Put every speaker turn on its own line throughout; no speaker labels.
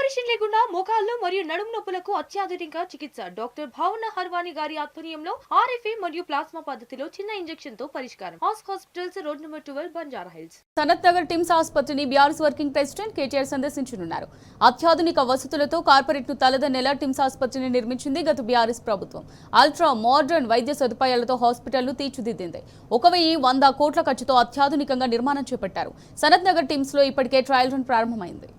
Operation లేకుండా మోకాళ్లు మరియు నడుము నొప్పులకు అత్యాధునిక చికిత్స డాక్టర్ భావన హర్వాని గారి ఆధ్వర్యంలో ఆర్ఎఫ్ఏ మరియు ప్లాస్మా పద్ధతిలో చిన్న ఇంజెక్షన్ తో పరిష్కారం. Hospitals road number 12 Banjara hills.
Sanath Nagar TIMS ఆసుపత్రిని బీఆర్ఎస్ వర్కింగ్ ప్రెసిడెంట్ కేటీఆర్ సందర్శించనున్నారు. అత్యాధునిక వసతులతో కార్పొరేట్ ను తలదన్నేలా టిమ్స్ ఆసుపత్రిని నిర్మించింది గత బీఆర్ఎస్ ప్రభుత్వం. అల్ట్రా మోడర్న్ వైద్య సదుపాయాలతో హాస్పిటల్ ను తీర్చిదిద్దింది. 1,100 కోట్ల ఖర్చుతో అత్యాధునికంగా నిర్మాణం చేపట్టారు. సనత్ నగర్ టిమ్స్ లో ఇప్పటికే ట్రయల్ రన్ ప్రారంభమైంది.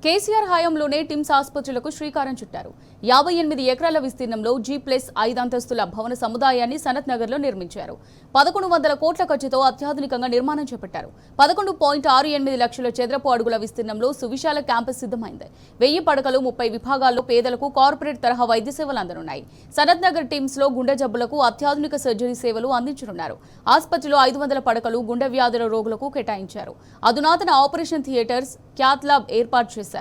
కేసీఆర్ హయాంలోనే టిమ్స్ ఆసుపత్రులకు శ్రీకారం చుట్టారు. 58 ఎకరాల విస్తీర్ణంలో G+5 అంతస్తుల భవన సముదాయాన్ని సనత్ నగర్ లో నిర్మించారు. 1,100 కోట్ల ఖర్చుతో అత్యాధునికంగా నిర్మాణం చేపట్టారు. 11.68 లక్షల చదరపు అడుగుల విస్తీర్ణంలో సువిశాల క్యాంపస్ సిద్ధమైంది. 1000 పడకలు 30 విభాగాల్లో పేదలకు కార్పొరేట్ తరహా వైద్య సేవలు అందనున్నాయి. సనత్ నగర్ టిమ్స్ లో గుండె జబ్బులకు అత్యాధునిక సర్జరీ సేవలు అందించనున్నారు. ఆసుపత్రిలో 500 పడకలు గుండె వ్యాధుల రోగులకు కేటాయించారు. అధునాతన ఆపరేషన్ థియేటర్స్, క్యాత్ ల్యాబ్ ఏర్పాటు చేశారు.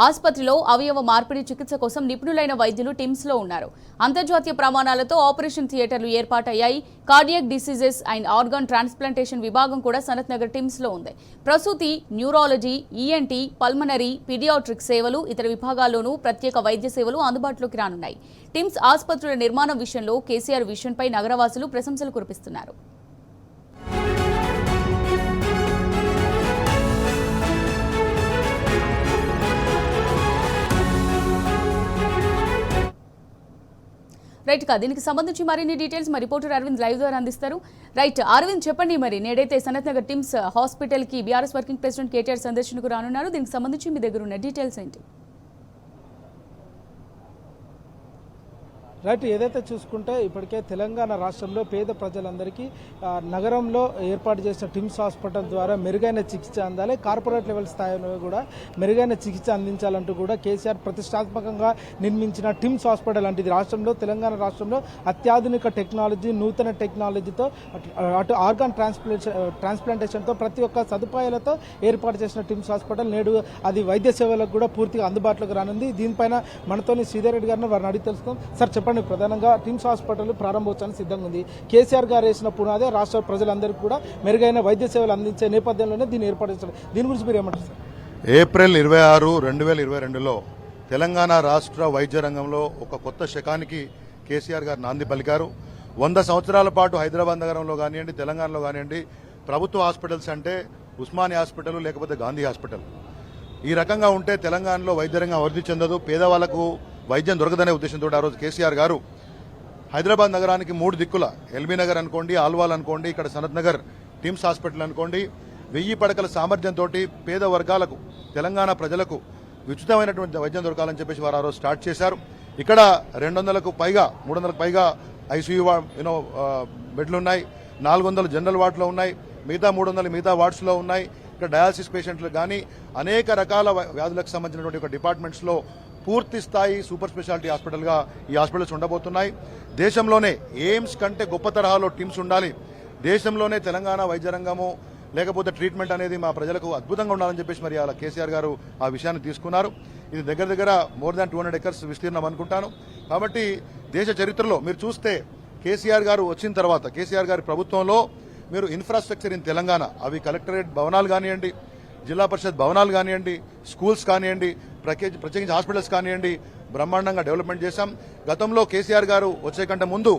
ఆసుపత్రిలో అవయవ మార్పిడి చికిత్స కోసం నిపుణులైన వైద్యులు టిమ్స్ లో ఉన్నారు. అంతర్జాతీయ ప్రమాణాలతో ఆపరేషన్ థియేటర్లు ఏర్పాటయ్యాయి. Cardiac diseases and organ transplantation విభాగం కూడా సనత్ నగర్ టిమ్స్ లో ఉంది. ప్రసూతి, న్యూరాలజీ, ఈఎన్టీ, పల్మనరీ, పీడియాట్రిక్ సేవలు, ఇతర విభాగాల్లోనూ ప్రత్యేక వైద్య సేవలు అందుబాటులోకి రానున్నాయి. టిమ్స్ ఆసుపత్రుల నిర్మాణం విషయంలో కేసీఆర్ విజన్పై నగరవాసులు ప్రశంసలు కురిపిస్తున్నారు. రైట్ కా దీనికి సంబంధించి మరిన్ని డీటెయిల్స్ మా రిపోర్టర్ అరవింద్ లైవ్ ద్వారా అందిస్తారు. రైట్ అరవింద్, చెప్పండి, మరి నేడైతే సనత్ నగర్ టిమ్స్ హాస్పిటల్ కి బీఆర్ఎస్ వర్కింగ్ ప్రెసిడెంట్ కేటీఆర్ సందర్శనకు రానున్నారు. దీనికి సంబంధించి మీ దగ్గర ఉన్న డీటెయిల్స్ ఏంటి?
రైట్, ఏదైతే చూసుకుంటే ఇప్పటికే తెలంగాణ రాష్ట్రంలో పేద ప్రజలందరికీ నగరంలో ఏర్పాటు చేసిన టిమ్స్ హాస్పిటల్ ద్వారా మెరుగైన చికిత్స అందాలి, కార్పొరేట్ లెవెల్ స్థాయిలో కూడా మెరుగైన చికిత్స అందించాలంటూ కూడా కేసీఆర్ ప్రతిష్టాత్మకంగా నిర్మించిన టిమ్స్ హాస్పిటల్ అంటే ఇది రాష్ట్రంలో, తెలంగాణ రాష్ట్రంలో అత్యాధునిక టెక్నాలజీ, నూతన టెక్నాలజీతో అటు ఆర్గాన్ ట్రాన్స్ప్లాంటేషన్తో ప్రతి ఒక్క సదుపాయాలతో ఏర్పాటు చేసిన టిమ్స్ హాస్పిటల్ నేడు అది వైద్య సేవలకు కూడా పూర్తిగా అందుబాటులోకి రానుంది. దీనిపైన మనతోని శ్రీధర్ రెడ్డి గారిని వారిని అడిగి తెలుసుకుందాం. సార్ చెప్పండి, ప్రధానంగా టిమ్స్ హాస్పిటల్ ప్రారంభోత్సవానికి సిద్ధంగా ఉంది. కేసీఆర్ గారు వేసిన పునాదే రాష్ట్ర ప్రజలందరికీ కూడా మెరుగైన వైద్య సేవలు అందించే నేపథ్యంలోనే దీన్ని ఏర్పాటు చేస్తారు. దీని గురించి మీరు ఏమంటారు సార్?
ఏప్రిల్ 26, 2022లో తెలంగాణ రాష్ట్ర వైద్య రంగంలో ఒక కొత్త శకానికి కేసీఆర్ గారు నాంది పలికారు. 100 సంవత్సరాల పాటు హైదరాబాద్ నగరంలో కానివ్వండి, తెలంగాణలో కానివ్వండి, ప్రభుత్వ హాస్పిటల్స్ అంటే ఉస్మానియా హాస్పిటల్ లేకపోతే గాంధీ హాస్పిటల్. ఈ రకంగా ఉంటే తెలంగాణలో వైద్య రంగం అభివృద్ధి చెందదు, పేదవాళ్లకు వైద్యం దొరకదనే ఉద్దేశంతో ఆ రోజు కేసీఆర్ గారు హైదరాబాద్ నగరానికి 3 దిక్కుల ఎల్బీ నగర్ అనుకోండి, ఆల్వాల్ అనుకోండి, ఇక్కడ సనత్ నగర్ టిమ్స్ హాస్పిటల్ అనుకోండి, 1000 పడకల సామర్థ్యంతో పేద వర్గాలకు, తెలంగాణ ప్రజలకు ఉచితమైనటువంటి వైద్యం దొరకాలని చెప్పేసి వారు ఆ రోజు స్టార్ట్ చేశారు. ఇక్కడ 200కు పైగా 300కు పైగా ఐసీయూ బెడ్లు ఉన్నాయి, 400 జనరల్ వార్డులో ఉన్నాయి, మిగతా 300 మిగతా వార్డ్స్లో ఉన్నాయి. ఇక్కడ డయాలసిస్ పేషెంట్లు కానీ అనేక రకాల వ్యాధులకు సంబంధించినటువంటి ఒక డిపార్ట్మెంట్స్లో పూర్తి స్థాయి సూపర్ స్పెషాలిటీ హాస్పిటల్గా ఈ హాస్పిటల్స్ ఉండబోతున్నాయి. దేశంలోనే ఎయిమ్స్ కంటే గొప్ప తరహాలో టీమ్స్ ఉండాలి, దేశంలోనే తెలంగాణ వైద్య రంగము లేకపోతే ట్రీట్మెంట్ అనేది మా ప్రజలకు అద్భుతంగా ఉండాలని చెప్పేసి మరి అలా కేసీఆర్ గారు ఆ విషయాన్ని తీసుకున్నారు. ఇది దగ్గర దగ్గర మోర్ దాన్ 200 ఎకర్స్ విస్తీర్ణం అనుకుంటాను. కాబట్టి దేశ చరిత్రలో మీరు చూస్తే కేసీఆర్ గారు వచ్చిన తర్వాత, కేసీఆర్ గారి ప్రభుత్వంలో మీరు ఇన్ఫ్రాస్ట్రక్చర్ ఇన్ తెలంగాణ, అవి కలెక్టరేట్ భవనాలు కానివ్వండి, జిల్లా పరిషత్ భవనాలు కానివ్వండి, స్కూల్స్ కానివ్వండి, ప్రత్యేకించి హాస్పిటల్స్ కానివ్వండి, బ్రహ్మాండంగా డెవలప్మెంట్ చేశాం. గతంలో కేసీఆర్ గారు వచ్చే కంటే ముందు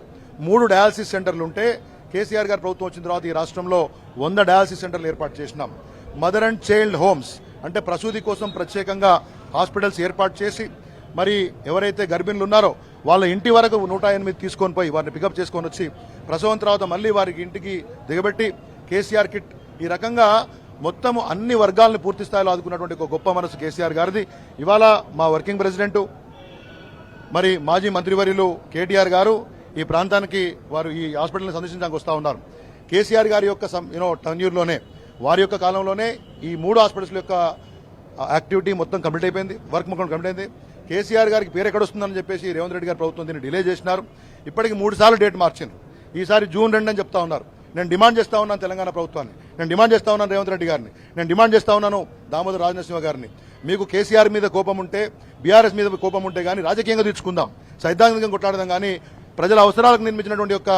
3 డయాలసిస్ సెంటర్లు ఉంటే కేసీఆర్ గారు ప్రభుత్వం వచ్చిన తర్వాత ఈ రాష్ట్రంలో 100 డయాలసిస్ సెంటర్లు ఏర్పాటు చేసినాం. మదర్ అండ్ చైల్డ్ హోమ్స్ అంటే ప్రసూతి కోసం ప్రత్యేకంగా హాస్పిటల్స్ ఏర్పాటు చేసి మరి ఎవరైతే గర్భిణులు ఉన్నారో వాళ్ళ ఇంటి వరకు 108 తీసుకొని పోయి వారిని పికప్ చేసుకొని వచ్చి ప్రసవం తర్వాత మళ్ళీ వారికి ఇంటికి దిగబెట్టి కేసీఆర్ కిట్, ఈ రకంగా మొత్తం అన్ని వర్గాలను పూర్తి స్థాయిలో ఆదుకున్నటువంటి ఒక గొప్ప మనసు కేసీఆర్ గారిది. ఇవాళ మా వర్కింగ్ ప్రెసిడెంట్ మరి మాజీ మంత్రివర్యులు కేటీఆర్ గారు ఈ ప్రాంతానికి వారు ఈ హాస్పిటల్ని సందర్శించడానికి వస్తూ ఉన్నారు. కేసీఆర్ గారి యొక్క టెన్యూర్లోనే, వారి యొక్క కాలంలోనే ఈ 3 హాస్పిటల్స్ యొక్క యాక్టివిటీ మొత్తం కంప్లీట్ అయిపోయింది, వర్క్ మొత్తం కంప్లీట్ అయింది. కేసీఆర్ గారికి పేరు ఎక్కడొస్తుందని చెప్పేసి రేవంత్ రెడ్డి గారి ప్రభుత్వం దీన్ని డిలే చేసినారు. ఇప్పటికి 3 సార్లు డేట్ మార్చింది. ఈసారి జూన్ 2 అని చెప్తా ఉన్నారు. నేను డిమాండ్ చేస్తా ఉన్నాను తెలంగాణ ప్రభుత్వాన్ని, నేను డిమాండ్ చేస్తా ఉన్నాను రేవంత్ రెడ్డి గారిని, నేను డిమాండ్ చేస్తా ఉన్నాను దామోదర్ రాజనరసింహ గారిని. మీకు కేసీఆర్ మీద కోపం ఉంటే, బీఆర్ఎస్ మీద కోపం ఉంటే కానీ రాజకీయంగా తీర్చుకుందాం, సైద్ధాంతికంగా కొట్లాడదాం, కానీ ప్రజల అవసరాలకు నిర్మించినటువంటి యొక్క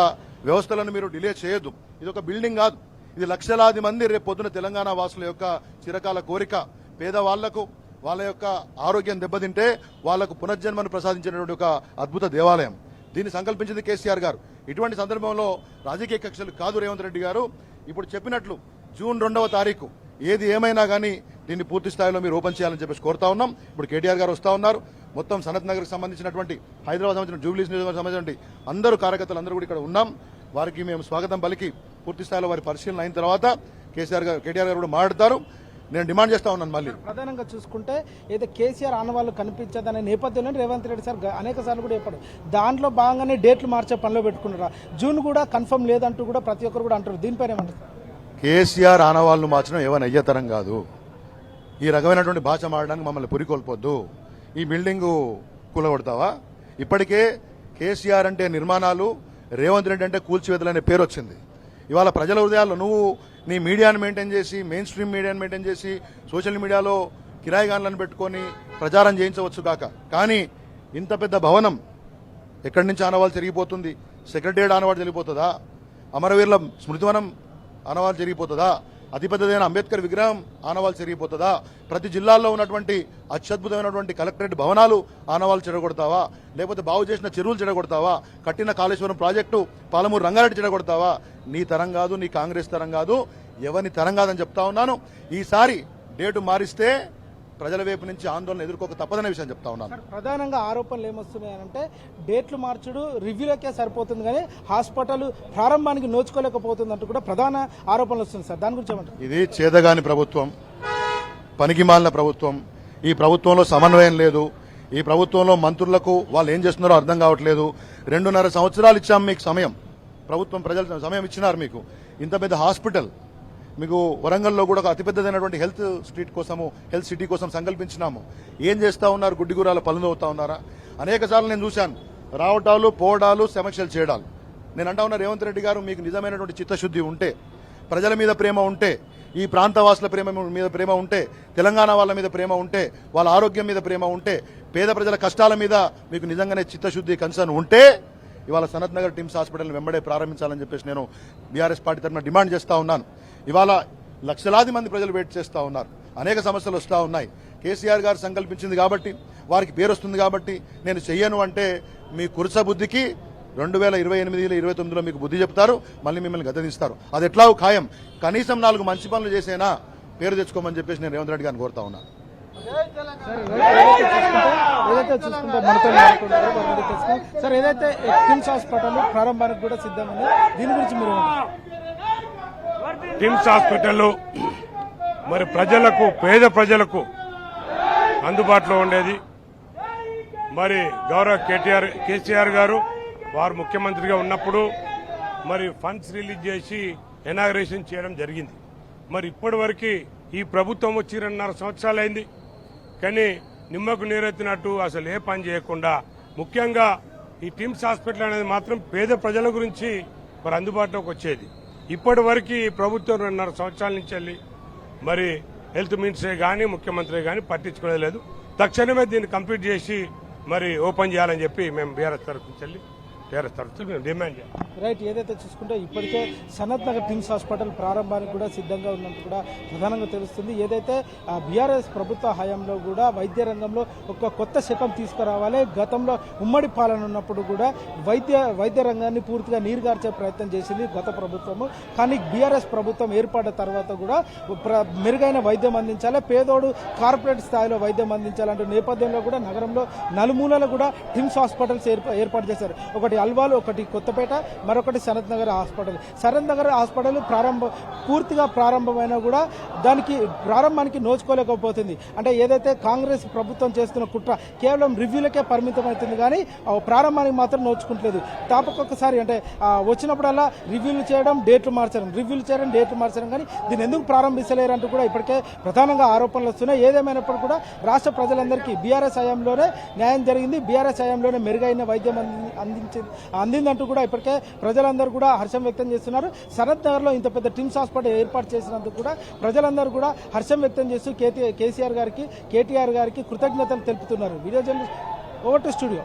వ్యవస్థలను మీరు డిలే చేయొద్దు. ఇది ఒక బిల్డింగ్ కాదు, ఇది లక్షలాది మంది రేపు పొద్దున తెలంగాణ వాసుల యొక్క చిరకాల కోరిక. పేదవాళ్లకు వాళ్ళ యొక్క ఆరోగ్యం దెబ్బతింటే వాళ్లకు పునర్జన్మను ప్రసాదించినటువంటి ఒక అద్భుత దేవాలయం. దీన్ని సంకల్పించింది కేసీఆర్ గారు. ఇటువంటి సందర్భంలో రాజకీయ కక్షలు కాదు రేవంత్ రెడ్డి గారు. ఇప్పుడు చెప్పినట్లు జూన్ 2వ తారీఖు ఏది ఏమైనా కానీ దీన్ని పూర్తి స్థాయిలో మీరు ఓపెన్ చేయాలని చెప్పేసి కోరుతా ఉన్నాం. ఇప్పుడు కేటీఆర్ గారు వస్తా ఉన్నారు. మొత్తం సనత్ నగర్కి సంబంధించినటువంటి, హైదరాబాద్ సంబంధించిన జూబ్లీస్ నియోజకవర్గం సంబంధించినటువంటి అందరూ కార్యకర్తలు అందరూ కూడా ఇక్కడ ఉన్నాం. వారికి మేము స్వాగతం పలికి పూర్తి స్థాయిలో వారి పరిశీలన అయిన తర్వాత కేటీఆర్ గారు కూడా మాట్లాడతారు. నేను డిమాండ్ చేస్తా ఉన్నాను. మళ్ళీ
ప్రధానంగా చూసుకుంటే ఏదో కేసీఆర్ ఆనవాళ్ళు కనిపించదనే నేపథ్యంలో రేవంత్ రెడ్డి సార్ అనేక సార్లు కూడా చెప్పాడు. దాంట్లో భాగంగానే డేట్లు మార్చే పనిలో పెట్టుకున్నారా, జూన్ కూడా కన్ఫర్మ్ లేదంటూ కూడా ప్రతి ఒక్కరు కూడా అంటారు. దీనిపైన ఏమంటారు?
కేసీఆర్ ఆనవాళ్లు మార్చడం ఏమైనా అయ్యేతరం కాదు. ఈ రకమైనటువంటి భాష మారడానికి మమ్మల్ని పురికొల్పొద్దు. ఈ బిల్డింగు కూలగొడతావా? ఇప్పటికే కేసీఆర్ అంటే నిర్మాణాలు, రేవంత్ రెడ్డి అంటే కూల్చివేతలనే పేరు వచ్చింది. ఇవాళ ప్రజల హృదయాల్లో నువ్వు నీ మీడియాను మెయింటైన్ చేసి, మెయిన్ స్ట్రీమ్ మీడియాను మెయింటైన్ చేసి, సోషల్ మీడియాలో కిరాయిగాన్లను పెట్టుకొని ప్రచారం చేయించవచ్చు కాక, కానీ ఇంత పెద్ద భవనం ఎక్కడి నుంచి ఆనవాళ్ళు జరిగిపోతుంది? సెక్రటేరియట్ ఆనవాళ్ళు జరిగిపోతుందా? అమరవీరుల స్మృతివనం ఆనవాళ్ళు జరిగిపోతుందా? అతిపెద్దదైన అంబేద్కర్ విగ్రహం ఆనవాళ్ళు చెరిగిపోతుందా? ప్రతి జిల్లాల్లో ఉన్నటువంటి అత్యద్భుతమైనటువంటి కలెక్టరేట్ భవనాలు ఆనవాళ్ళు చెడగొడతావా? లేకపోతే బాగు చేసిన చెరువులు చెడగొడతావా? కట్టిన కాళేశ్వరం ప్రాజెక్టు, పాలమూరు రంగారెడ్డి చెడగొడతావా? నీ తరం కాదు, నీ కాంగ్రెస్ తరం కాదు, ఎవరిని తరం కాదని చెప్తా ఉన్నాను. ఈసారి డేటు మారిస్తే ప్రజల వైపు నుంచి ఆందోళన ఎదుర్కోక తప్పదనే విషయం చెప్తా ఉన్నాను.
ప్రధానంగా ఆరోపణలు ఏమొస్తున్నాయంటే డేట్లు మార్చుడు రివ్యూలకే సరిపోతుంది కానీ హాస్పిటల్ ప్రారంభానికి నోచుకోలేకపోతుంది అంటూ కూడా ప్రధాన ఆరోపణలు వస్తుంది సార్. దాని గురించి ఏమంటారు?
ఇది చేదగాని ప్రభుత్వం, పనికిమాలిన ప్రభుత్వం. ఈ ప్రభుత్వంలో సమన్వయం లేదు. ఈ ప్రభుత్వంలో మంత్రులకు వాళ్ళు ఏం చేస్తున్నారో అర్థం కావట్లేదు. 2.5 సంవత్సరాలు ఇచ్చాం మీకు సమయం, ప్రభుత్వం ప్రజలు సమయం ఇచ్చినారు మీకు. ఇంత పెద్ద హాస్పిటల్ మీకు వరంగల్లో కూడా ఒక అతిపెద్దదైనటువంటి హెల్త్ స్ట్రీట్ కోసము, హెల్త్ సిటీ కోసం సంకల్పించినాము. ఏం చేస్తా ఉన్నారు? గుడ్డిగురాల పనులు అవుతా ఉన్నారా? అనేక సార్లు నేను చూశాను రావటాలు, పోవడాలు, సమీక్షలు చేయడాలు. నేను అంటా ఉన్నా రేవంత్ రెడ్డి గారు, మీకు నిజమైనటువంటి చిత్తశుద్ధి ఉంటే, ప్రజల మీద ప్రేమ ఉంటే, ఈ ప్రాంతవాసుల మీద ప్రేమ ఉంటే, తెలంగాణ వాళ్ళ మీద ప్రేమ ఉంటే, వాళ్ళ ఆరోగ్యం మీద ప్రేమ ఉంటే, పేద ప్రజల కష్టాల మీద మీకు నిజంగానే చిత్తశుద్ధి, కన్సర్న్ ఉంటే ఇవాళ సనత్ నగర్ టిమ్స్ హాస్పిటల్ వెంబడే ప్రారంభించాలని చెప్పేసి నేను బీఆర్ఎస్ పార్టీ తరఫున డిమాండ్ చేస్తా ఉన్నాను. ఇవాళ లక్షలాది మంది ప్రజలు వెయిట్ చేస్తూ ఉన్నారు. అనేక సమస్యలు వస్తూ ఉన్నాయి. కేసీఆర్ గారు సంకల్పించింది కాబట్టి, వారికి పేరు వస్తుంది కాబట్టి నేను చెయ్యను అంటే మీ కురుస బుద్ధికి 2028-29లో మీకు బుద్ధి చెప్తారు, మళ్ళీ మిమ్మల్ని గద్దెదిస్తారు. అది ఎట్లా ఖాయం. కనీసం 4 మంచి పనులు చేసేనా పేరు తెచ్చుకోమని చెప్పేసి నేను రేవంత్ రెడ్డి గారిని కోరుతా ఉన్నాను.
ఏదైతే చూసుకుంటే మనతో సార్, ఏదైతే టిమ్స్ హాస్పిటల్ ప్రారంభానికి కూడా సిద్ధమైంది, దీని గురించి మీరు
టిమ్స్ హాస్పిటల్ మరి ప్రజలకు, పేద ప్రజలకు అందుబాటులో ఉండేది. మరి గౌరవ కేసీఆర్ గారు వారు ముఖ్యమంత్రిగా ఉన్నప్పుడు మరి ఫండ్స్ రిలీజ్ చేసి ఇనాగరేషన్ చేయడం జరిగింది. మరి ఇప్పటి వరకు ఈ ప్రభుత్వం వచ్చి 2.5 సంవత్సరాలైంది, కానీ నిమ్మకు నీరెత్తినట్టు అసలు ఏ పని చేయకుండా, ముఖ్యంగా ఈ టిమ్స్ హాస్పిటల్ అనేది మాత్రం పేద ప్రజల గురించి మరి అందుబాటులోకి వచ్చేది. ఇప్పటి వరకు ఈ ప్రభుత్వం 2.5 సంవత్సరాల నుంచి వెళ్ళి మరి హెల్త్ మినిస్టరే కానీ ముఖ్యమంత్రి కానీ పట్టించుకునేది లేదు. తక్షణమే దీన్ని కంప్లీట్ చేసి మరి ఓపెన్ చేయాలని చెప్పి మేము బీఆర్ఎస్ తరఫు నుంచి వెళ్ళి మేము డిమాండ్ చేయాలి.
రైట్. ఏదైతే చూసుకుంటే ఇప్పటికే సనత్ నగర్ టిమ్స్ హాస్పిటల్ ప్రారంభానికి కూడా సిద్ధంగా ఉన్నట్టు కూడా ప్రధానంగా తెలుస్తుంది. ఏదైతే బీఆర్ఎస్ ప్రభుత్వ హయాంలో కూడా వైద్య రంగంలో ఒక కొత్త శకం తీసుకురావాలి. గతంలో ఉమ్మడి పాలన ఉన్నప్పుడు కూడా వైద్య రంగాన్ని పూర్తిగా నీరుగార్చే ప్రయత్నం చేసింది గత ప్రభుత్వము. కానీ బీఆర్ఎస్ ప్రభుత్వం ఏర్పడిన తర్వాత కూడా మెరుగైన వైద్యం అందించాలి, పేదోడు కార్పొరేట్ స్థాయిలో వైద్యం అందించాలంటే నేపథ్యంలో కూడా నగరంలో నలుమూలలు కూడా టిమ్స్ హాస్పిటల్స్ ఏర్పాటు చేశారు. ఒకటి అల్వాల్, ఒకటి కొత్తపేట, మరొకటి సనత్ నగర్ హాస్పిటల్. సనత్ నగర్ హాస్పిటల్ పూర్తిగా ప్రారంభమైనా కూడా దానికి ప్రారంభానికి నోచుకోలేకపోతుంది. అంటే ఏదైతే కాంగ్రెస్ ప్రభుత్వం చేస్తున్న కుట్ర కేవలం రివ్యూలకే పరిమితం అవుతుంది, కానీ ప్రారంభానికి మాత్రం నోచుకుంటలేదు. తాపకొకసారి అంటే వచ్చినప్పుడల్లా రివ్యూలు చేయడం, డేట్లు మార్చడం, కానీ దీన్ని ఎందుకు ప్రారంభించలేరు అంటూ కూడా ఇప్పటికే ప్రధానంగా ఆరోపణలు వస్తున్నాయి. ఏదేమైనప్పుడు కూడా రాష్ట్ర ప్రజలందరికీ బీఆర్ఎస్ హయాంలోనే న్యాయం జరిగింది, బీఆర్ఎస్ హయాంలోనే మెరుగైన వైద్యం అందిందంటూ కూడా ఇప్పటికే ప్రజలందరూ కూడా హర్షం వ్యక్తం చేస్తున్నారు. సనత్ నగర్లో ఇంత పెద్ద టిమ్స్ హాస్పిటల్ ఏర్పాటు చేసినందుకు కూడా ప్రజలందరూ కూడా హర్షం వ్యక్తం చేస్తూ కేసీఆర్ గారికి, కేటీఆర్ గారికి కృతజ్ఞతలు తెలుపుతున్నారు. Video journalist over to studio.